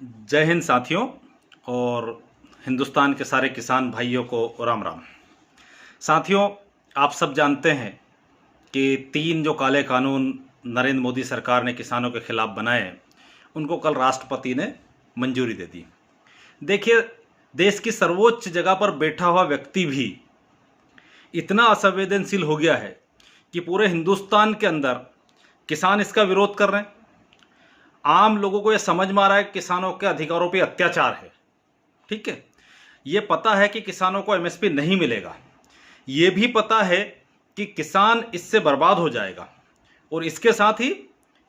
जय हिंद साथियों और हिंदुस्तान के सारे किसान भाइयों को राम राम। साथियों, आप सब जानते हैं कि 3 जो काले कानून नरेंद्र मोदी सरकार ने किसानों के खिलाफ बनाए, उनको कल राष्ट्रपति ने मंजूरी दे दी। देखिए, देश की सर्वोच्च जगह पर बैठा हुआ व्यक्ति भी इतना असंवेदनशील हो गया है कि पूरे हिंदुस्तान के अंदर किसान इसका विरोध कर रहे हैं। आम लोगों को यह समझ में आ रहा है कि किसानों के अधिकारों पे अत्याचार है। ठीक है, ये पता है कि किसानों को एमएसपी नहीं मिलेगा, ये भी पता है कि किसान इससे बर्बाद हो जाएगा, और इसके साथ ही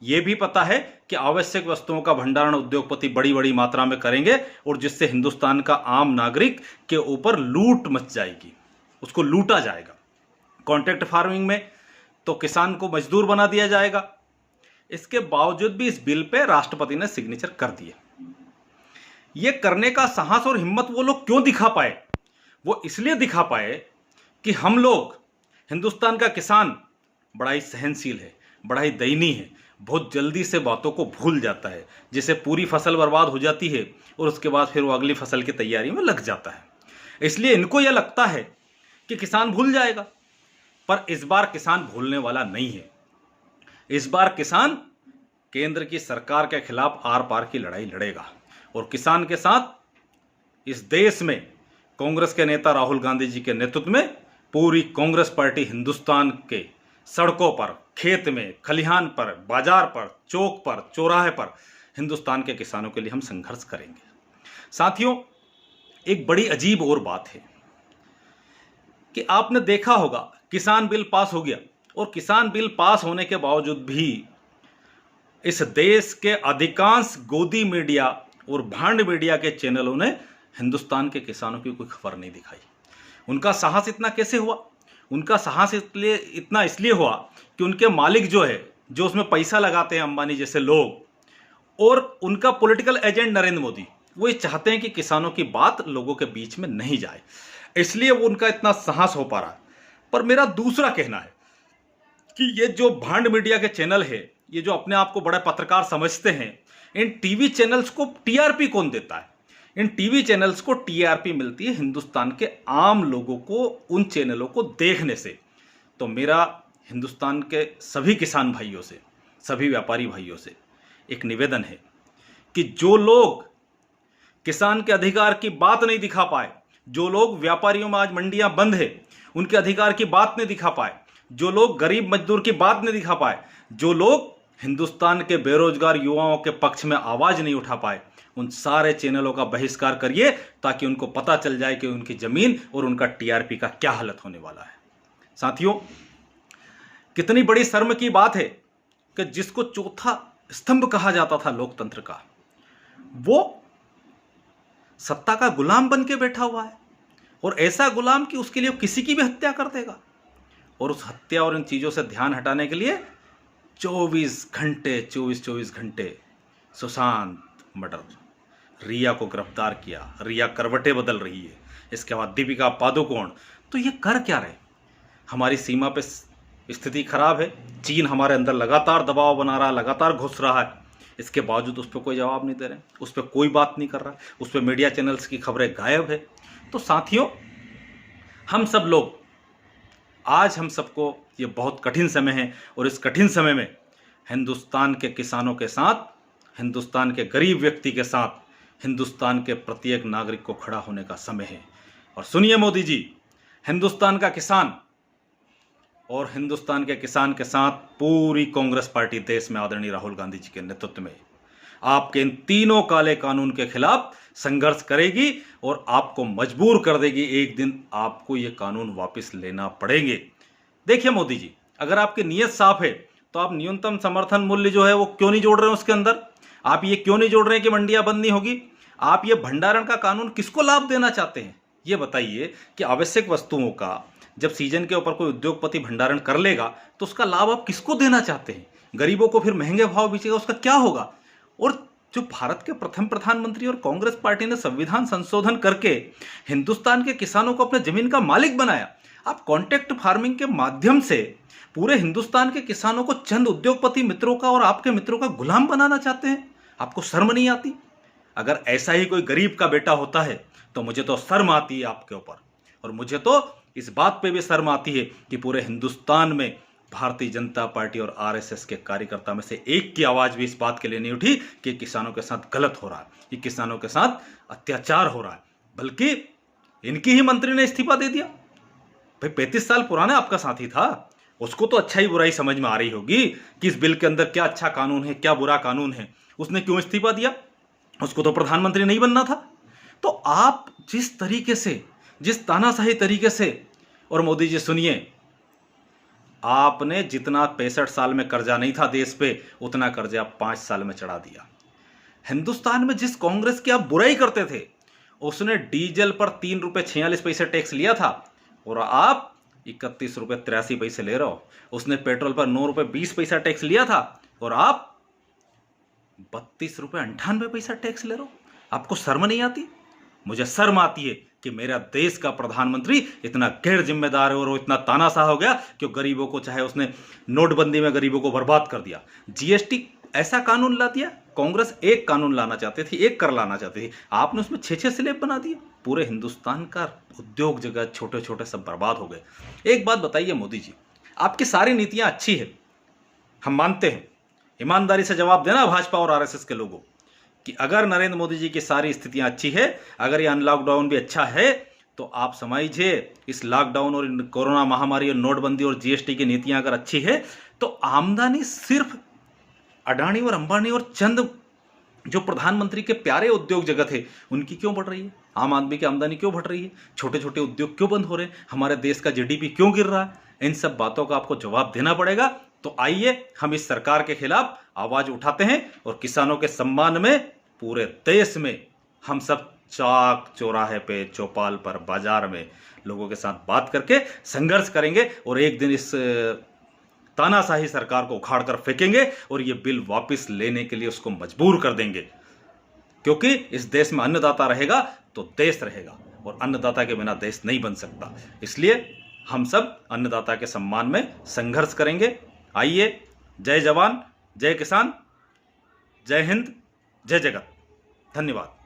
ये भी पता है कि आवश्यक वस्तुओं का भंडारण उद्योगपति बड़ी बड़ी मात्रा में करेंगे और जिससे हिंदुस्तान का आम नागरिक के ऊपर लूट मच जाएगी, उसको लूटा जाएगा। कॉन्ट्रैक्ट फार्मिंग में तो किसान को मजदूर बना दिया जाएगा। इसके बावजूद भी इस बिल पे राष्ट्रपति ने सिग्नेचर कर दिए। ये करने का साहस और हिम्मत वो लोग क्यों दिखा पाए? वो इसलिए दिखा पाए कि हम लोग, हिंदुस्तान का किसान बड़ा ही सहनशील है, बड़ा ही दयनीय है, बहुत जल्दी से बातों को भूल जाता है, जिससे पूरी फसल बर्बाद हो जाती है और उसके बाद फिर वो अगली फसल की तैयारी में लग जाता है। इसलिए इनको यह लगता है कि किसान भूल जाएगा, पर इस बार किसान भूलने वाला नहीं है। इस बार किसान केंद्र की सरकार के खिलाफ आर पार की लड़ाई लड़ेगा, और किसान के साथ इस देश में कांग्रेस के नेता राहुल गांधी जी के नेतृत्व में पूरी कांग्रेस पार्टी हिंदुस्तान के सड़कों पर, खेत में, खलिहान पर, बाजार पर, चौक पर, चौराहे पर हिंदुस्तान के किसानों के लिए हम संघर्ष करेंगे। साथियों, एक बड़ी अजीब और बात है कि आपने देखा होगा, किसान बिल पास हो गया, और किसान बिल पास होने के बावजूद भी इस देश के अधिकांश गोदी मीडिया और भांड मीडिया के चैनलों ने हिंदुस्तान के किसानों की कोई खबर नहीं दिखाई। उनका साहस इतना कैसे हुआ? उनका साहस इसलिए हुआ कि उनके मालिक जो है, जो उसमें पैसा लगाते हैं, अंबानी जैसे लोग, और उनका पॉलिटिकल एजेंट नरेंद्र मोदी, वो ये चाहते हैं कि किसानों की बात लोगों के बीच में नहीं जाए, इसलिए वो उनका इतना साहस हो पा रहा है। पर मेरा दूसरा कहना है कि ये जो भांड मीडिया के चैनल है, ये जो अपने आप को बड़े पत्रकार समझते हैं, इन टीवी चैनल्स को टीआरपी कौन देता है? इन टीवी चैनल्स को टीआरपी मिलती है हिंदुस्तान के आम लोगों को उन चैनलों को देखने से। तो मेरा हिंदुस्तान के सभी किसान भाइयों से, सभी व्यापारी भाइयों से एक निवेदन है कि जो लोग किसान के अधिकार की बात नहीं दिखा पाए, जो लोग व्यापारियों में आज मंडियां बंद है उनके अधिकार की बात नहीं दिखा पाए, जो लोग गरीब मजदूर की बात नहीं दिखा पाए, जो लोग हिंदुस्तान के बेरोजगार युवाओं के पक्ष में आवाज नहीं उठा पाए, उन सारे चैनलों का बहिष्कार करिए, ताकि उनको पता चल जाए कि उनकी जमीन और उनका टीआरपी का क्या हालत होने वाला है। साथियों, कितनी बड़ी शर्म की बात है कि जिसको चौथा स्तंभ कहा जाता था लोकतंत्र का, वो सत्ता का गुलाम बन के बैठा हुआ है, और ऐसा गुलाम कि उसके लिए किसी की भी हत्या कर देगा। और उस हत्या और इन चीजों से ध्यान हटाने के लिए 24 घंटे सुशांत मर्डर, रिया को गिरफ्तार किया, रिया करवटें बदल रही है, इसके बाद दीपिका पादुकोण। तो ये कर क्या रहे? हमारी सीमा पे स्थिति खराब है, चीन हमारे अंदर लगातार दबाव बना रहा है, लगातार घुस रहा है, इसके बावजूद उस पर कोई जवाब नहीं दे रहे, उस पर कोई बात नहीं कर रहा, उस पर मीडिया चैनल्स की खबरें गायब है। तो साथियों, हम सब लोग, आज हम सबको ये बहुत कठिन समय है, और इस कठिन समय में हिंदुस्तान के किसानों के साथ, हिंदुस्तान के गरीब व्यक्ति के साथ, हिंदुस्तान के प्रत्येक नागरिक को खड़ा होने का समय है। और सुनिए मोदी जी, हिंदुस्तान का किसान और हिंदुस्तान के किसान के साथ पूरी कांग्रेस पार्टी देश में आदरणीय राहुल गांधी जी के नेतृत्व में आपके इन तीनों काले कानून के खिलाफ संघर्ष करेगी, और आपको मजबूर कर देगी। एक दिन आपको ये कानून वापस लेना पड़ेंगे। देखिए मोदी जी, अगर आपकी नीयत साफ है तो आप न्यूनतम समर्थन मूल्य जो है वो क्यों नहीं जोड़ रहे हैं उसके अंदर? आप ये क्यों नहीं जोड़ रहे हैं कि मंडियां बंद नहीं होगी? आप ये भंडारण का कानून किसको लाभ देना चाहते हैं? ये बताइए कि आवश्यक वस्तुओं का जब सीजन के ऊपर कोई उद्योगपति भंडारण कर लेगा तो उसका लाभ आप किसको देना चाहते हैं? गरीबों को फिर महंगे भाव बेचेगा, उसका क्या होगा? और जो भारत के प्रथम प्रधानमंत्री और कांग्रेस पार्टी ने संविधान संशोधन करके हिंदुस्तान के किसानों को अपने जमीन का मालिक बनाया, आप कॉन्ट्रैक्ट फार्मिंग के माध्यम से पूरे हिंदुस्तान के किसानों को चंद उद्योगपति मित्रों का और आपके मित्रों का गुलाम बनाना चाहते हैं। आपको शर्म नहीं आती? अगर ऐसा ही कोई गरीब का बेटा होता है तो मुझे तो शर्म आती है आपके ऊपर। और मुझे तो इस बात पे भी शर्म आती है कि पूरे हिंदुस्तान में भारतीय जनता पार्टी और आरएसएस के कार्यकर्ता में से एक की आवाज भी इस बात के लिए नहीं उठी कि किसानों के साथ गलत हो रहा है, कि किसानों के साथ अत्याचार हो रहा है, बल्कि इनकी ही मंत्री ने इस्तीफा दे दिया। भाई 35 साल पुराना आपका साथी था, उसको तो अच्छा ही बुराई समझ में आ रही होगी कि इस बिल के अंदर क्या अच्छा कानून है, क्या बुरा कानून है। उसने क्यों इस्तीफा दिया? उसको तो प्रधानमंत्री नहीं बनना था। तो आप जिस तरीके से, जिस तानाशाही तरीके से, और मोदी जी सुनिए, आपने जितना 65 साल में कर्जा नहीं था देश पे, उतना कर्जा 5 साल में चढ़ा दिया। हिंदुस्तान में जिस कांग्रेस की आप बुराई करते थे, उसने डीजल पर 3 रुपए 46 पैसे टैक्स लिया था और आप 31 रुपए 83 पैसे ले रहे हो। उसने पेट्रोल पर 9 रुपए 20 पैसा टैक्स लिया था और आप 32 रुपए 98 पैसा टैक्स ले रहे हो। आपको शर्म नहीं आती? मुझे शर्म आती है कि मेरा देश का प्रधानमंत्री इतना गैर जिम्मेदार है और वो इतना तानाशाह हो गया कि गरीबों को, चाहे उसने नोटबंदी में गरीबों को बर्बाद कर दिया, जीएसटी ऐसा कानून ला दिया। कांग्रेस एक कानून लाना चाहती थी, एक कर लाना चाहती थी, आपने उसमें 6-6 स्लैब बना दिए। पूरे हिंदुस्तान का उद्योग जगत, छोटे छोटे सब बर्बाद हो गए। एक बात बताइए मोदी जी, आपकी सारी नीतियां अच्छी है, हम मानते हैं। ईमानदारी से जवाब देना भाजपा और आरएसएस के लोगों कि अगर नरेंद्र मोदी जी की सारी स्थितियां अच्छी है, अगर ये अनलॉकडाउन भी अच्छा है, तो आप समझिए इस लॉकडाउन और कोरोना महामारी और नोटबंदी और जीएसटी की नीतियां अगर अच्छी है, तो आमदनी सिर्फ अडानी और अंबानी और चंद जो प्रधानमंत्री के प्यारे उद्योग जगत है उनकी क्यों बढ़ रही है? आम आदमी की आमदनी क्यों बढ़ रही है? छोटे छोटे उद्योग क्यों बंद हो रहे हैं? हमारे देश का जीडीपी क्यों गिर रहा है? इन सब बातों का आपको जवाब देना पड़ेगा। तो आइए हम इस सरकार के खिलाफ आवाज उठाते हैं और किसानों के सम्मान में पूरे देश में हम सब चौक चौराहे पे, चौपाल पर, बाजार में लोगों के साथ बात करके संघर्ष करेंगे और एक दिन इस तानाशाही सरकार को उखाड़ कर फेंकेंगे और ये बिल वापस लेने के लिए उसको मजबूर कर देंगे। क्योंकि इस देश में अन्नदाता रहेगा तो देश रहेगा और अन्नदाता के बिना देश नहीं बन सकता। इसलिए हम सब अन्नदाता के सम्मान में संघर्ष करेंगे। आइए, जय जवान, जय किसान, जय हिंद, जय जगत। धन्यवाद।